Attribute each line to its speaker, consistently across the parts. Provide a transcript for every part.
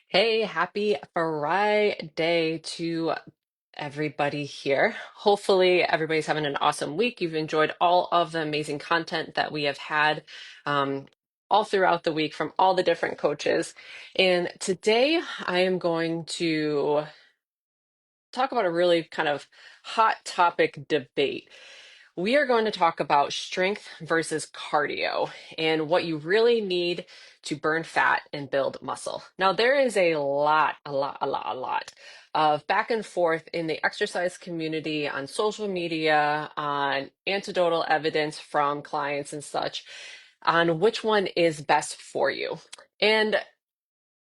Speaker 1: Hey, happy Friday to everybody here. Hopefully, everybody's having an awesome week. You've enjoyed all of the amazing content that we have had um, all throughout the week from all the different coaches. And today, I am going to talk about a really kind of hot topic debate. We are going to talk about strength versus cardio and what you really need to burn fat and build muscle. Now, there is a lot of back and forth in the exercise community, on social media, on anecdotal evidence from clients and such, on which one is best for you. And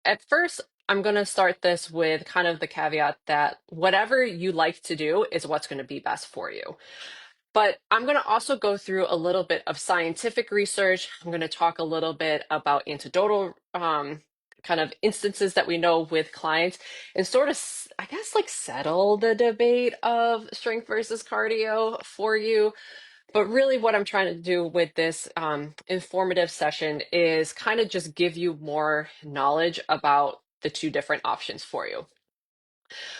Speaker 1: at first, I'm going to start this with kind of the caveat that whatever you like to do is what's going to be best for you. But I'm going to also go through a little bit of scientific research. I'm going to talk a little bit about anecdotal kind of instances that we know with clients and sort of, I guess, like settle the debate of strength versus cardio for you. But really, what I'm trying to do with this informative session is kind of just give you more knowledge about the two different options for you.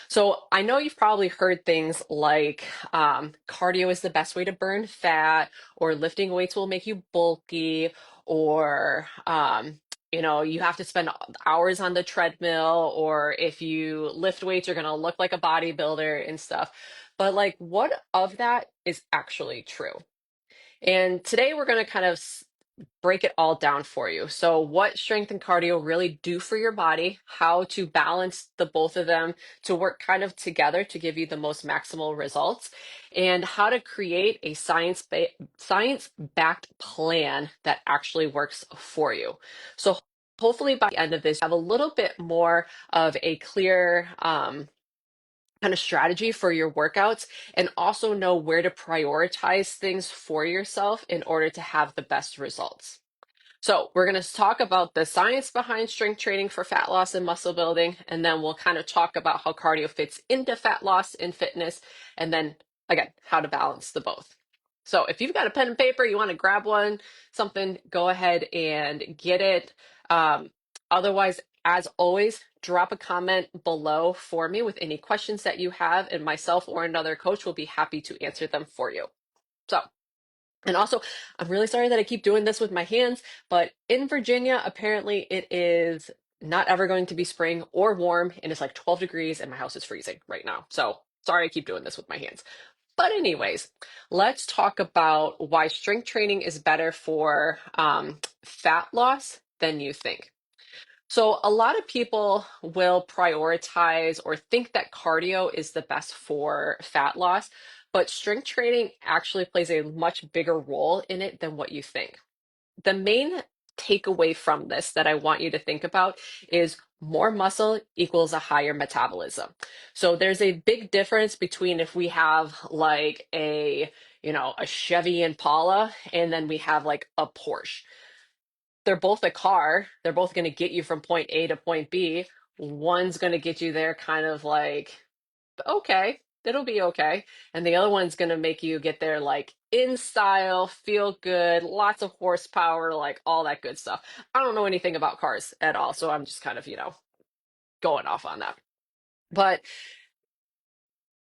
Speaker 1: So I know you've probably heard things like cardio is the best way to burn fat, or lifting weights will make you bulky, or you have to spend hours on the treadmill, or if you lift weights, you're going to look like a bodybuilder and stuff. But like, what of that is actually true? And today we're going to kind of break it all down for you. So, what strength and cardio really do for your body, how to balance the both of them to work kind of together to give you the most maximal results, and how to create a science-backed plan that actually works for you. So, hopefully by the end of this, you have a little bit more of a clear kind of strategy for your workouts, and also know where to prioritize things for yourself in order to have the best results. So, we're going to talk about the science behind strength training for fat loss and muscle building, and then we'll kind of talk about how cardio fits into fat loss and fitness, and then again, how to balance the both. So, if you've got a pen and paper, you want to grab one, something, go ahead and get it. Otherwise, as always, drop a comment below for me with any questions that you have, and myself or another coach will be happy to answer them for you. So, and also, I'm really sorry that I keep doing this with my hands, but in Virginia, apparently it is not ever going to be spring or warm, and it's like 12 degrees, and my house is freezing right now. So sorry I keep doing this with my hands. But anyways, let's talk about why strength training is better for fat loss than you think. So a lot of people will prioritize or think that cardio is the best for fat loss, but strength training actually plays a much bigger role in it than what you think. The main takeaway from this that I want you to think about is more muscle equals a higher metabolism. So there's a big difference between if we have like a Chevy Impala, and then we have like a Porsche. They're both a car. They're both going to get you from point A to point B. One's going to get you there kind of like, okay, it'll be okay. And the other one's going to make you get there like in style, feel good, lots of horsepower, like all that good stuff. I don't know anything about cars at all, so I'm just kind of, going off on that. But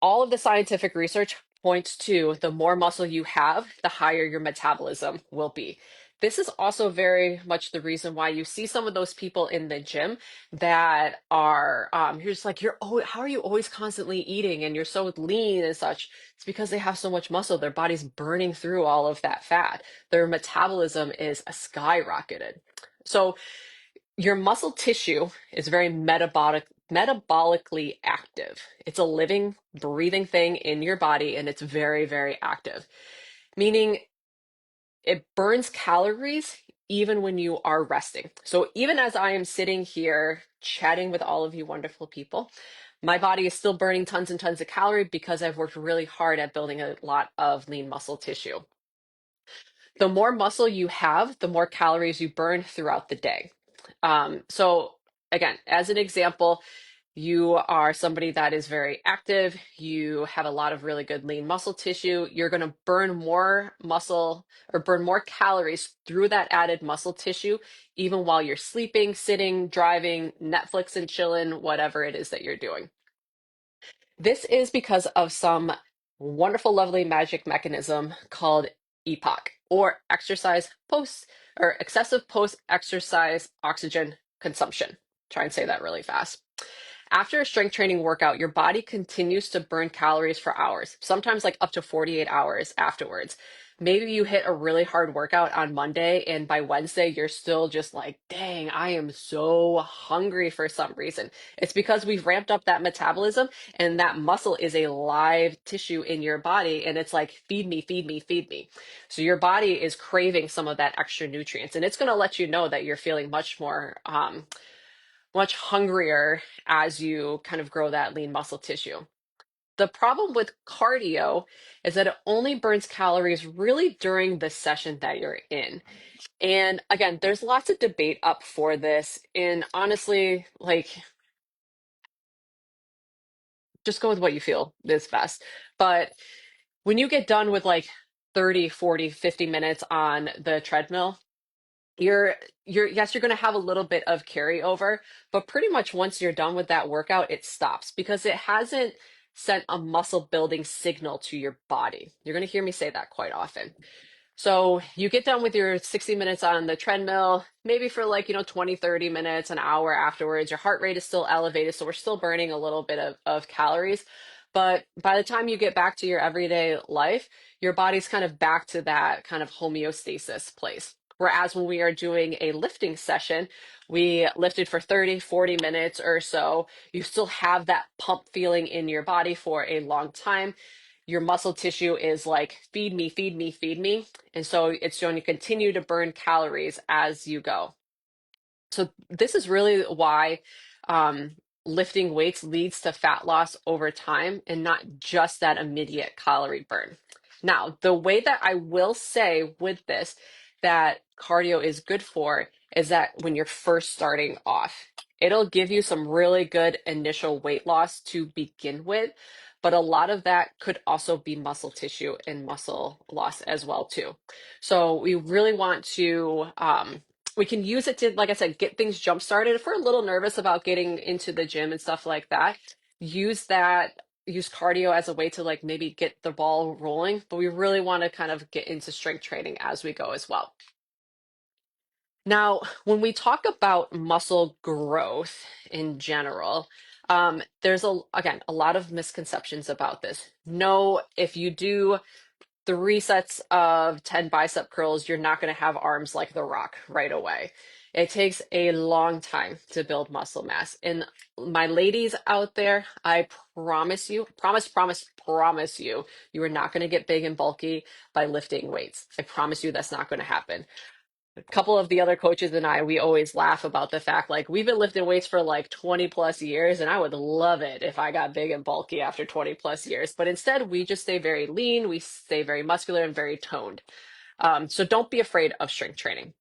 Speaker 1: all of the scientific research points to the more muscle you have, the higher your metabolism will be. This is also very much the reason why you see some of those people in the gym that are, you're just like, how are you always constantly eating and you're so lean and such? It's because they have so much muscle. Their body's burning through all of that fat. Their metabolism is skyrocketed. So, your muscle tissue is very metabolically active. It's a living, breathing thing in your body, and it's very, very active, meaning it burns calories even when you are resting. So even as I am sitting here chatting with all of you wonderful people, my body is still burning tons and tons of calories because I've worked really hard at building a lot of lean muscle tissue. The more muscle you have, the more calories you burn throughout the day. So again, as an example, you are somebody that is very active, you have a lot of really good lean muscle tissue, you're going to burn more muscle or burn more calories through that added muscle tissue, even while you're sleeping, sitting, driving, Netflix and chilling, whatever it is that you're doing. This is because of some wonderful, lovely magic mechanism called EPOC, or exercise post or excessive post exercise oxygen consumption. Try and say that really fast. After a strength training workout, your body continues to burn calories for hours, sometimes like up to 48 hours afterwards. Maybe you hit a really hard workout on Monday, and by Wednesday, you're still just like, dang, I am so hungry for some reason. It's because we've ramped up that metabolism, and that muscle is a live tissue in your body, and it's like, feed me, feed me, feed me. So your body is craving some of that extra nutrients, and it's going to let you know that you're feeling much hungrier as you kind of grow that lean muscle tissue. The problem with cardio is that it only burns calories really during the session that you're in. And again, there's lots of debate up for this. And honestly, like, just go with what you feel is best. But when you get done with like 30, 40, 50 minutes on the treadmill, you're yes, you're going to have a little bit of carryover, but pretty much once you're done with that workout, it stops because it hasn't sent a muscle building signal to your body. You're going to hear me say that quite often. So you get done with your 60 minutes on the treadmill, maybe for like, 20, 30 minutes, an hour afterwards. Your heart rate is still elevated, so we're still burning a little bit of calories. But by the time you get back to your everyday life, your body's kind of back to that kind of homeostasis place. Whereas when we are doing a lifting session, we lifted for 30, 40 minutes or so. You still have that pump feeling in your body for a long time. Your muscle tissue is like, feed me, feed me, feed me. And so it's going to continue to burn calories as you go. So this is really why um, lifting weights leads to fat loss over time and not just that immediate calorie burn. Now, the way that I will say with this that cardio is good for is that when you're first starting off, it'll give you some really good initial weight loss to begin with, but a lot of that could also be muscle tissue and muscle loss as well too. So we really want to we can use it to, like I said, get things jump started. If we're a little nervous about getting into the gym and stuff like that, use that, use cardio as a way to like maybe get the ball rolling. But we really want to kind of get into strength training as we go as well. Now, when we talk about muscle growth in general, there's again a lot of misconceptions about this. No, if you do 3 sets of 10 bicep curls, you're not going to have arms like The Rock right away. It takes a long time to build muscle mass. And my ladies out there, I promise you, promise you, you are not going to get big and bulky by lifting weights. I promise you that's not going to happen. A couple of the other coaches and I, we always laugh about the fact like we've been lifting weights for like 20 plus years, and I would love it if I got big and bulky after 20 plus years. But instead, we just stay very lean, we stay very muscular and very toned. So don't be afraid of strength training.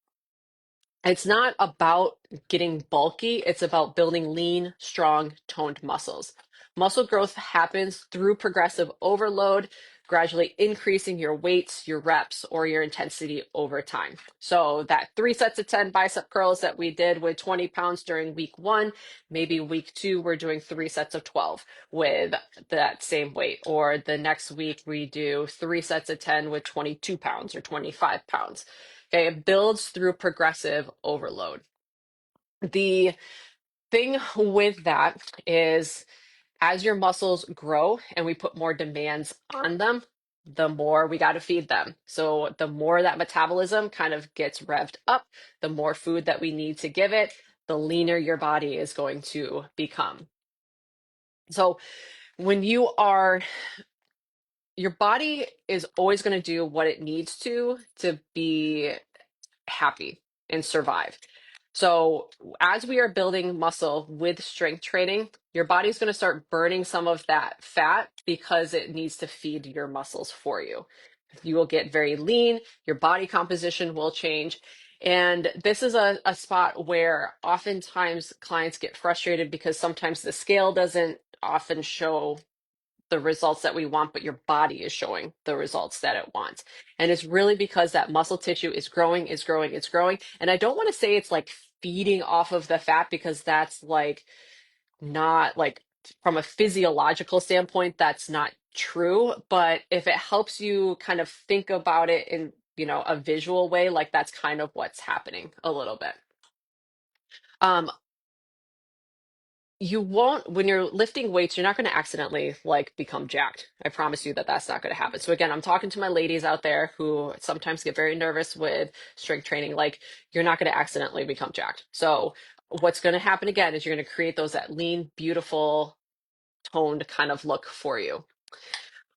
Speaker 1: It's not about getting bulky, it's about building lean, strong, toned muscles. Muscle growth happens through progressive overload, gradually increasing your weights, your reps, or your intensity over time. So, that 3 sets of 10 bicep curls that we did with 20 pounds during week one, maybe week two, we're doing 3 sets of 12 with that same weight. Or the next week, we do 3 sets of 10 with 22 pounds or 25 pounds. Okay, it builds through progressive overload. The thing with that is as your muscles grow and we put more demands on them, the more we got to feed them. So the more that metabolism kind of gets revved up, the more food that we need to give it, the leaner your body is going to become. So when your body is always going to do what it needs to be happy and survive. So, as we are building muscle with strength training, your body's going to start burning some of that fat because it needs to feed your muscles for you. You will get very lean, your body composition will change. And this is a spot where oftentimes clients get frustrated because sometimes the scale doesn't often show the results that we want, but your body is showing the results that it wants. And it's really because that muscle tissue is growing, is growing, it's growing. And I don't want to say it's like feeding off of the fat because that's like not like from a physiological standpoint, that's not true. But if it helps you kind of think about it in, a visual way, like that's kind of what's happening a little bit. Um, you won't when you're lifting weights, you're not going to accidentally like become jacked. I promise you that that's not going to happen. So again, I'm talking to my ladies out there who sometimes get very nervous with strength training. Like you're not going to accidentally become jacked. So what's going to happen again is you're going to create those that lean, beautiful, toned kind of look for you.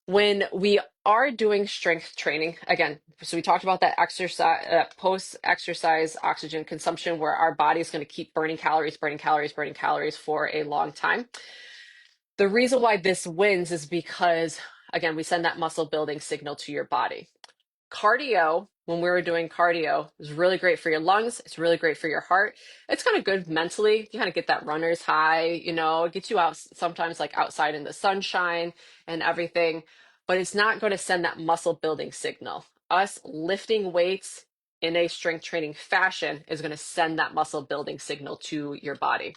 Speaker 1: When we are doing strength training, again, so we talked about that exercise, post exercise oxygen consumption, where our body is going to keep burning calories, burning calories, burning calories for a long time. The reason why this wins is because, again, we send that muscle building signal to your body. Cardio, when we were doing cardio, is really great for your lungs. It's really great for your heart. It's kind of good mentally. You kind of get that runner's high, it gets you out sometimes like outside in the sunshine and everything, but it's not going to send that muscle building signal. Us lifting weights in a strength training fashion is going to send that muscle building signal to your body.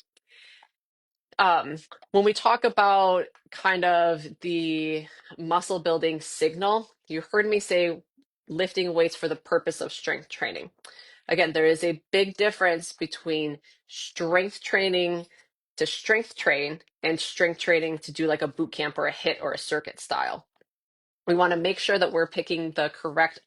Speaker 1: um, when we talk about kind of the muscle building signal, you heard me say lifting weights for the purpose of strength training. Again, there is a big difference between strength training to strength train and strength training to do like a boot camp or a hit or a circuit style. We want to make sure that we're picking the correct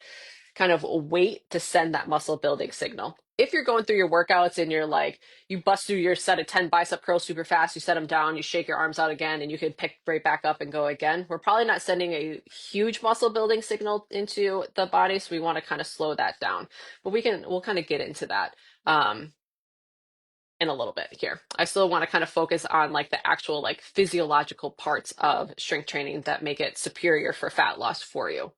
Speaker 1: kind of weight to send that muscle building signal. If you're going through your workouts and you're like, you bust through your set of 10 bicep curls super fast, you set them down, you shake your arms out again, and you can pick right back up and go again, we're probably not sending a huge muscle building signal into the body. So we want to kind of slow that down. But we'll kind of get into that in a little bit here. I still want to kind of focus on like the actual like physiological parts of strength training that make it superior for fat loss for you.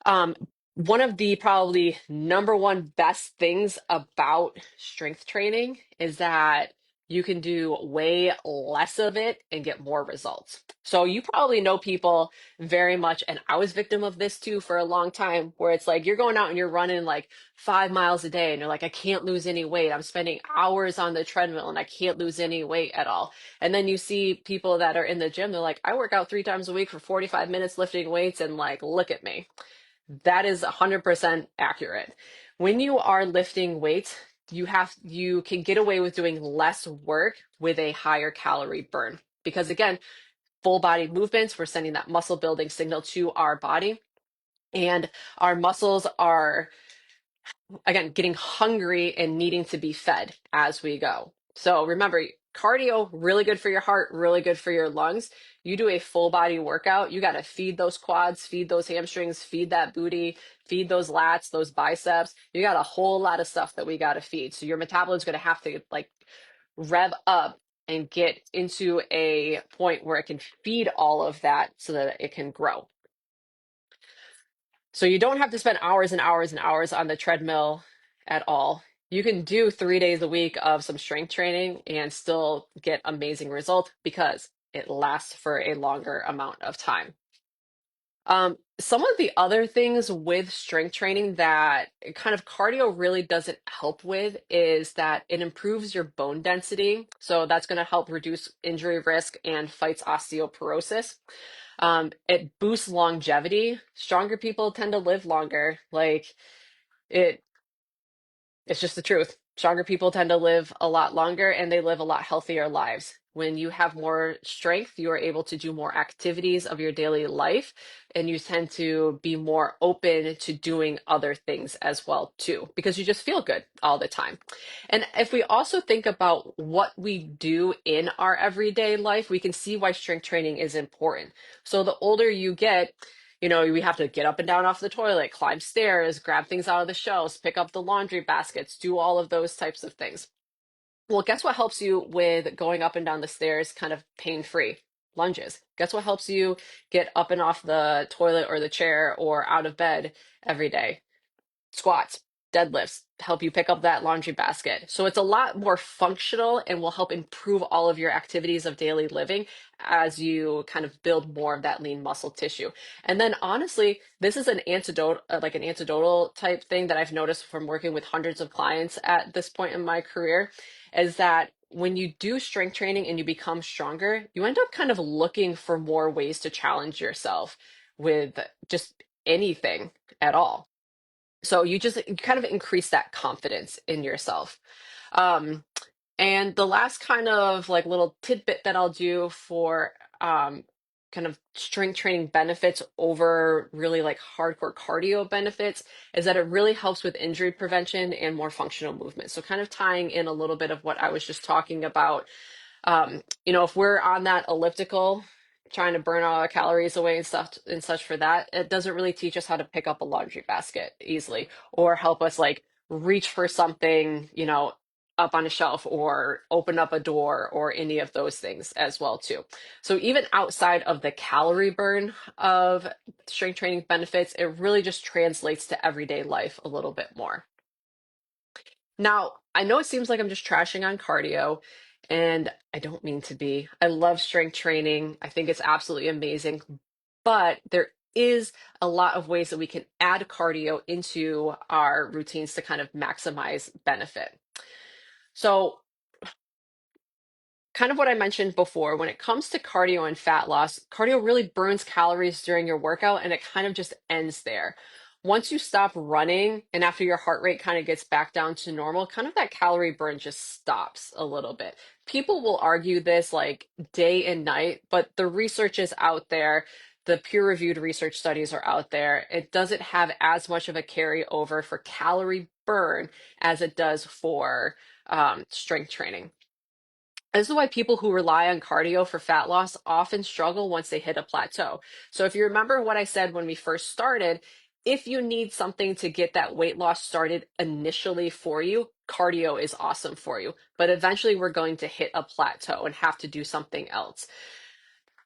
Speaker 1: Um, One of the probably number one best things about strength training is that you can do way less of it and get more results. So you probably know people very much, and I was victim of this too for a long time, where it's like you're going out and you're running like 5 miles a day and you're like, I can't lose any weight. I'm spending hours on the treadmill and I can't lose any weight at all. And then you see people that are in the gym, they're like, I work out 3 times a week for 45 minutes lifting weights and like, look at me. That is 100% accurate. When you are lifting weights, you can get away with doing less work with a higher calorie burn. Because again, full body movements, we're sending that muscle building signal to our body, and our muscles are again getting hungry and needing to be fed as we go. So remember, cardio really good for your heart, really good for your lungs. You do a full body workout, you got to feed those quads, feed those hamstrings, feed that booty, feed those lats, those biceps. You got a whole lot of stuff that we got to feed. So your metabolism is going to have to like rev up and get into a point where it can feed all of that so that it can grow. So you don't have to spend hours and hours and hours on the treadmill at all. You can do 3 days a week of some strength training and still get amazing results because it lasts for a longer amount of time. Some of the other things with strength training that kind of cardio really doesn't help with is that it improves your bone density. So that's going to help reduce injury risk and fights osteoporosis. It boosts longevity. Stronger people tend to live longer. Like it, it's just the truth. Stronger people tend to live a lot longer and they live a lot healthier lives. When you have more strength, you are able to do more activities of your daily life, and you tend to be more open to doing other things as well too, because you just feel good all the time. And if we also think about what we do in our everyday life, we can see why strength training is important. So the older you get, we have to get up and down off the toilet, climb stairs, grab things out of the shelves, pick up the laundry baskets, do all of those types of things. Well, guess what helps you with going up and down the stairs kind of pain-free? Lunges. Guess what helps you get up and off the toilet or the chair or out of bed every day? Squats. deadlifts, help you pick up that laundry basket. So it's a lot more functional and will help improve all of your activities of daily living as you kind of build more of that lean muscle tissue. And then honestly, this is an antidote, like an antidotal type thing that I've noticed from working with hundreds of clients at this point in my career, is that when you do strength training and you become stronger, you end up kind of looking for more ways to challenge yourself with just anything at all. So you kind of increase that confidence in yourself. Um, and the last kind of like little tidbit that I'll do for kind of strength training benefits over really like hardcore cardio benefits is that it really helps with injury prevention and more functional movement. So kind of tying in a little bit of what I was just talking about, if we're on that elliptical trying to burn all our calories away and stuff and such for that, it doesn't really teach us how to pick up a laundry basket easily or help us like reach for something, up on a shelf or open up a door or any of those things as well too. So even outside of the calorie burn of strength training benefits, it really just translates to everyday life a little bit more. Now, I know it seems like I'm just trashing on cardio, and I don't mean to be. I love strength training. I think it's absolutely amazing. But there is a lot of ways that we can add cardio into our routines to kind of maximize benefit. So, kind of what I mentioned before, when it comes to cardio and fat loss, cardio really burns calories during your workout and it kind of just ends there. Once you stop running and after your heart rate kind of gets back down to normal, kind of that calorie burn just stops a little bit. People will argue this like day and night, but the research is out there. The peer-reviewed research studies are out there. It doesn't have as much of a carryover for calorie burn as it does for strength training. This is why people who rely on cardio for fat loss often struggle once they hit a plateau. So, if you remember what I said when we first started, if you need something to get that weight loss started initially for you, cardio is awesome for you. But eventually, we're going to hit a plateau and have to do something else.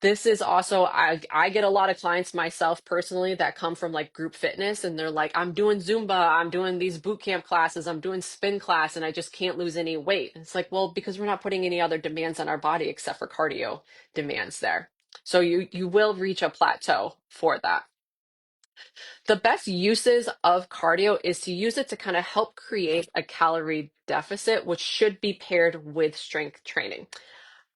Speaker 1: This is also, I get a lot of clients myself personally that come from like group fitness and they're like, I'm doing Zumba, I'm doing these boot camp classes, I'm doing spin class, and I just can't lose any weight. And it's like, well, because we're not putting any other demands on our body except for cardio demands there. So you will reach a plateau for that. The best uses of cardio is to use it to kind of help create a calorie deficit, which should be paired with strength training.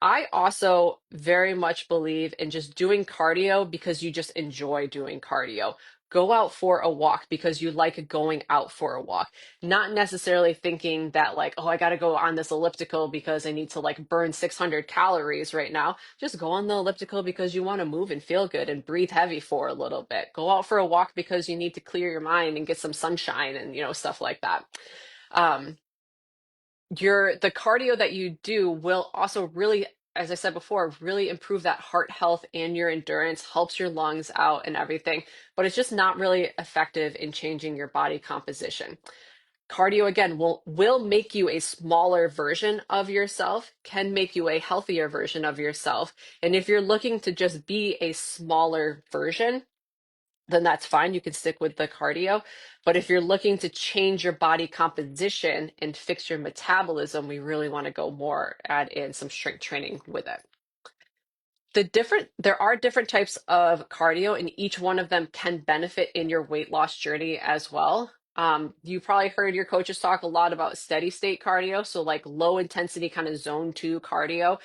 Speaker 1: I also very much believe in just doing cardio because you just enjoy doing cardio. Go out for a walk because you like going out for a walk, not necessarily thinking that, like, oh, I got to go on this elliptical because I need to like burn 600 calories right now. Just go on the elliptical because you want to move and feel good and breathe heavy for a little bit. Go out for a walk because you need to clear your mind and get some sunshine and, stuff like that. Um, the cardio that you do will also really, as I said before, really improve that heart health and your endurance, helps your lungs out and everything, but it's just not really effective in changing your body composition. Cardio again will make you a smaller version of yourself, can make you a healthier version of yourself. And if you're looking to just be a smaller version, then that's fine. You can stick with the cardio. But if you're looking to change your body composition and fix your metabolism, we really want to go more, add in some strength training with it. There are different types of cardio, and each one of them can benefit in your weight loss journey as well. You probably heard your coaches talk a lot about steady state cardio, so like low intensity kind of zone two cardio.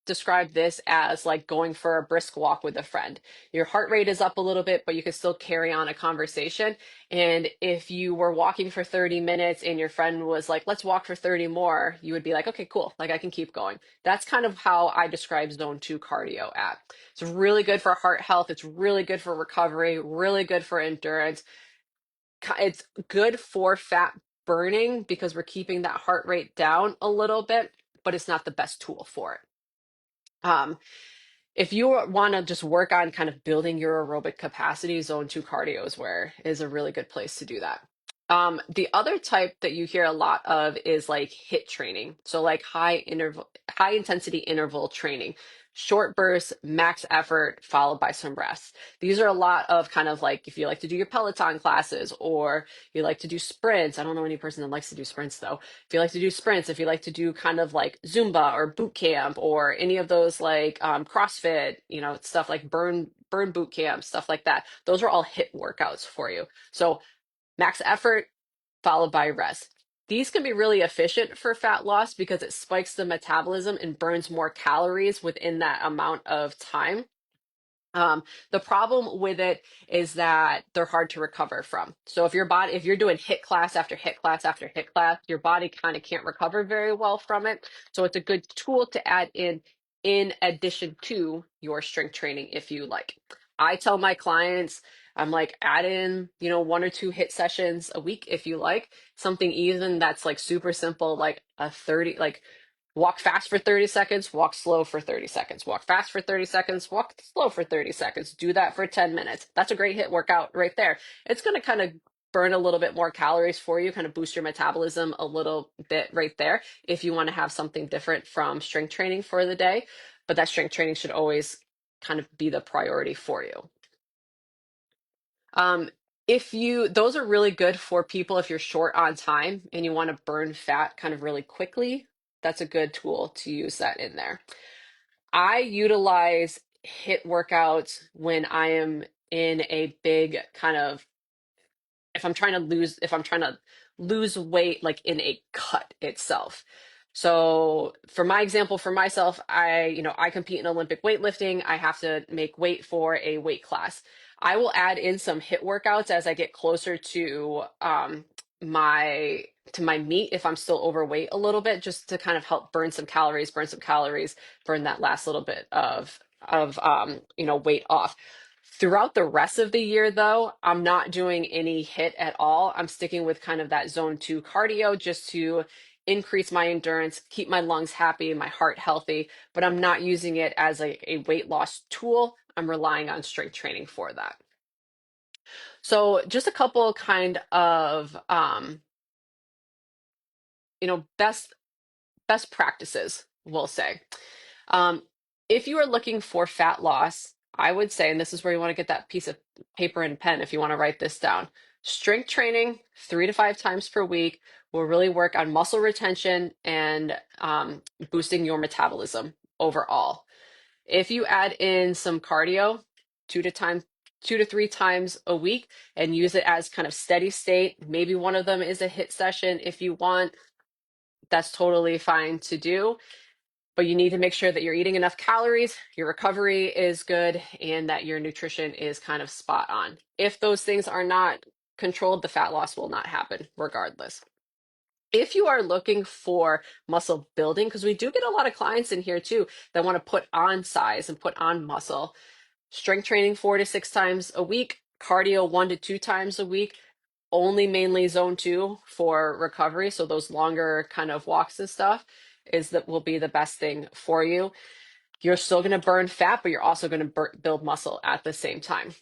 Speaker 1: Describe this as like going for a brisk walk with a friend. Your heart rate is up a little bit, but you can still carry on a conversation. And if you were walking for 30 minutes and your friend was like, let's walk for 30 more, you would be like, okay, cool. Like I can keep going. That's kind of how I describe zone two cardio at. It's really good for heart health. It's really good for recovery, really good for endurance. It's good for fat burning because we're keeping that heart rate down a little bit, but it's not the best tool for it. Um, if you want to just work on kind of building your aerobic capacity, zone two cardio is a really good place to do that. The other type that you hear a lot of is like HIIT training. So like high intensity interval training. short bursts, max effort, followed by some rest. These are a lot of kind of like if you like to do your Peloton classes or you like to do sprints. I don't know any person that likes to do sprints though. If you like to do sprints, if you like to do kind of like Zumba or boot camp or any of those like CrossFit, stuff like burn boot camp, stuff like that. Those are all HIIT workouts for you. So max effort followed by rest. These can be really efficient for fat loss because it spikes the metabolism and burns more calories within that amount of time. The problem with it is that they're hard to recover from. So if you're doing HIIT class after HIIT class after HIIT class, your body kind of can't recover very well from it. So it's a good tool to add in addition to your strength training if you like. I tell my clients, I'm like, add in, 1 or 2 HIIT sessions a week if you like. Something even that's like super simple, like a 30, like walk fast for 30 seconds, walk slow for 30 seconds, walk fast for 30 seconds, walk slow for 30 seconds. Do that for 10 minutes. That's a great HIIT workout right there. It's going to kind of burn a little bit more calories for you, kind of boost your metabolism a little bit right there if you want to have something different from strength training for the day. But that strength training should always kind of be the priority for you. Um, those are really good for people if you're short on time and you want to burn fat kind of really quickly. That's a good tool to use that in there. I utilize HIIT workouts when I am in a big kind of if I'm trying to lose weight like in a cut itself. So for my example, for myself, I compete in Olympic weightlifting. I have to make weight for a weight class. I will add in some HIIT workouts as I get closer to my meet if I'm still overweight a little bit, just to kind of help burn some calories, burn that last little bit of weight off. Throughout the rest of the year, though, I'm not doing any HIIT at all. I'm sticking with kind of that zone 2 cardio just to increase my endurance, keep my lungs happy, my heart healthy, but I'm not using it as a weight loss tool. I'm relying on strength training for that. So just a couple kind of best practices, we'll say. Um, if you are looking for fat loss, I would say, and this is where you want to get that piece of paper and pen if you want to write this down. Strength training 3 to 5 times per week will really work on muscle retention and boosting your metabolism overall. If you add in some cardio 2 to 3 times a week and use it as kind of steady state, maybe one of them is a HIIT session if you want, that's totally fine to do. But you need to make sure that you're eating enough calories, your recovery is good, and that your nutrition is kind of spot on. If those things are not controlled, the fat loss will not happen regardless. If you are looking for muscle building, because we do get a lot of clients in here too that want to put on size and put on muscle, strength training 4 to 6 times a week, cardio 1 to 2 times a week, only mainly zone 2 for recovery. So those longer kind of walks and stuff will be the best thing for you. You're still going to burn fat, but you're also going to build muscle at the same time.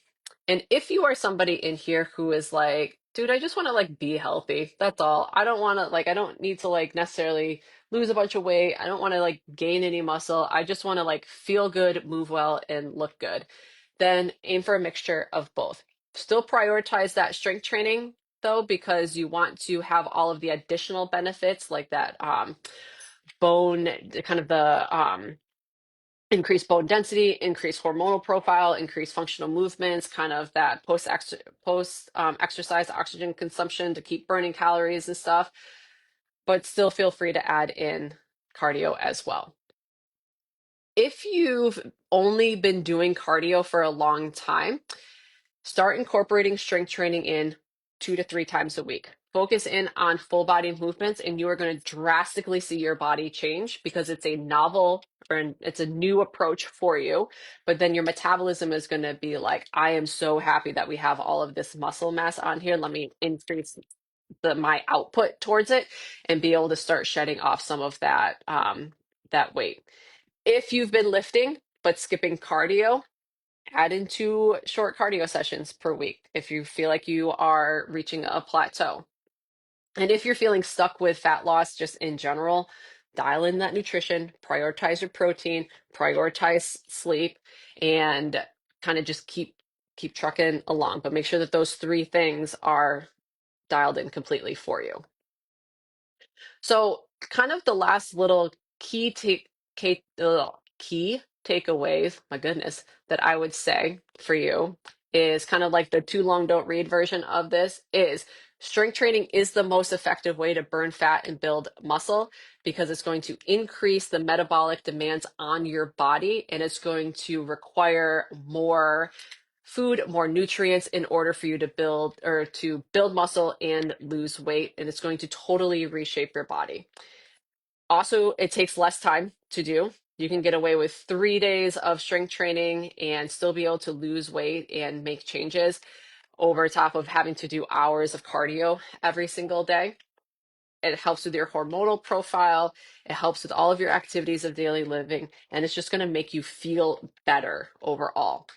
Speaker 1: And if you are somebody in here who is like, dude, I just want to like be healthy. That's all. I don't want to I don't need to like necessarily lose a bunch of weight. I don't want to like gain any muscle. I just want to like feel good, move well, and look good. Then aim for a mixture of both. Still prioritize that strength training though, because you want to have all of the additional benefits like that bone, kind of the increased bone density, increased hormonal profile, increased functional movements, kind of that post exercise oxygen consumption to keep burning calories and stuff. But still feel free to add in cardio as well. If you've only been doing cardio for a long time, start incorporating strength training in 2 to 3 times a week. Focus in on full body movements, and you are going to drastically see your body change because it's a novel or it's a new approach for you. But then your metabolism is going to be like, I am so happy that we have all of this muscle mass on here. Let me increase my output towards it and be able to start shedding off some of that weight. If you've been lifting but skipping cardio, add in 2 short cardio sessions per week if you feel like you are reaching a plateau. And if you're feeling stuck with fat loss just in general, dial in that nutrition, prioritize your protein, prioritize sleep, and kind of just keep trucking along. But make sure that those three things are dialed in completely for you. So, kind of the last little key takeaways, my goodness, that I would say for you is kind of like the too long don't read version of this is strength training is the most effective way to burn fat and build muscle because it's going to increase the metabolic demands on your body and it's going to require more food, more nutrients in order for you to build muscle and lose weight. And it's going to totally reshape your body. Also, it takes less time to do. You can get away with 3 days of strength training and still be able to lose weight and make changes over top of having to do hours of cardio every single day. It helps with your hormonal profile. It helps with all of your activities of daily living, and it's just going to make you feel better overall.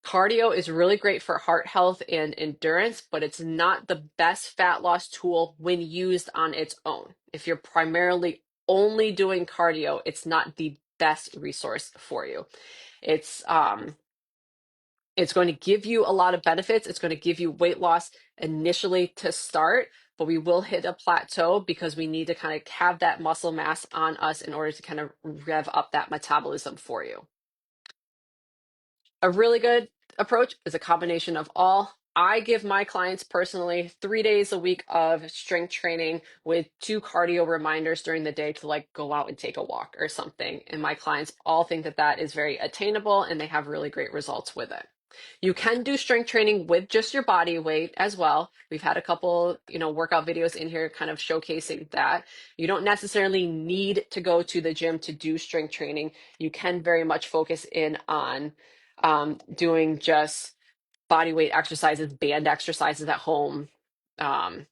Speaker 1: Cardio is really great for heart health and endurance, but it's not the best fat loss tool when used on its own. If you're primarily only doing cardio, it's not the best resource for you. It's um it's going to give you a lot of benefits. It's going to give you weight loss initially to start, but we will hit a plateau because we need to kind of have that muscle mass on us in order to kind of rev up that metabolism for you. A really good approach is a combination of all. I give my clients personally 3 days a week of strength training with 2 cardio reminders during the day to like go out and take a walk or something. And my clients all think that that is very attainable and they have really great results with it. You can do strength training with just your body weight as well. We've had a couple, workout videos in here kind of showcasing that. You don't necessarily need to go to the gym to do strength training. You can very much focus in on doing just body weight exercises, band exercises at home, um,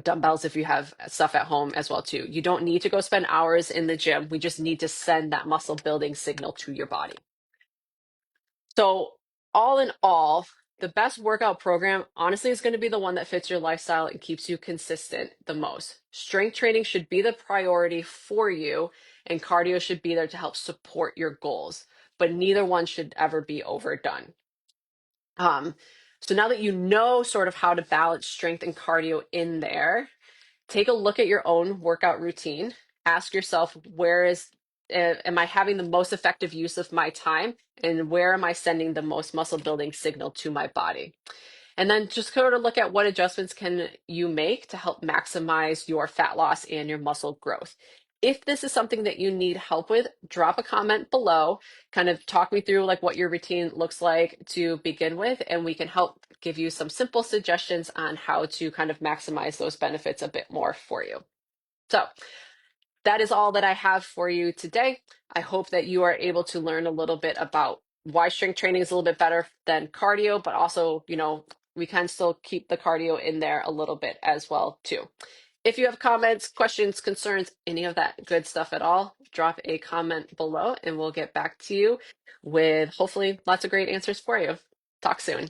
Speaker 1: dumbbells if you have stuff at home as well too. You don't need to go spend hours in the gym. We just need to send that muscle building signal to your body. So all in all, the best workout program honestly is going to be the one that fits your lifestyle and keeps you consistent the most. Strength training should be the priority for you and cardio should be there to help support your goals, but neither one should ever be overdone. Um, so now that you know sort of how to balance strength and cardio in there, take a look at your own workout routine. Ask yourself, am I having the most effective use of my time? And where am I sending the most muscle building signal to my body? And then just sort of look at what adjustments can you make to help maximize your fat loss and your muscle growth. If this is something that you need help with, drop a comment below, kind of talk me through like what your routine looks like to begin with, and we can help give you some simple suggestions on how to kind of maximize those benefits a bit more for you. So that is all that I have for you today. I hope that you are able to learn a little bit about why strength training is a little bit better than cardio, but also, we can still keep the cardio in there a little bit as well too. If you have comments, questions, concerns, any of that good stuff at all, drop a comment below and we'll get back to you with hopefully lots of great answers for you. Talk soon.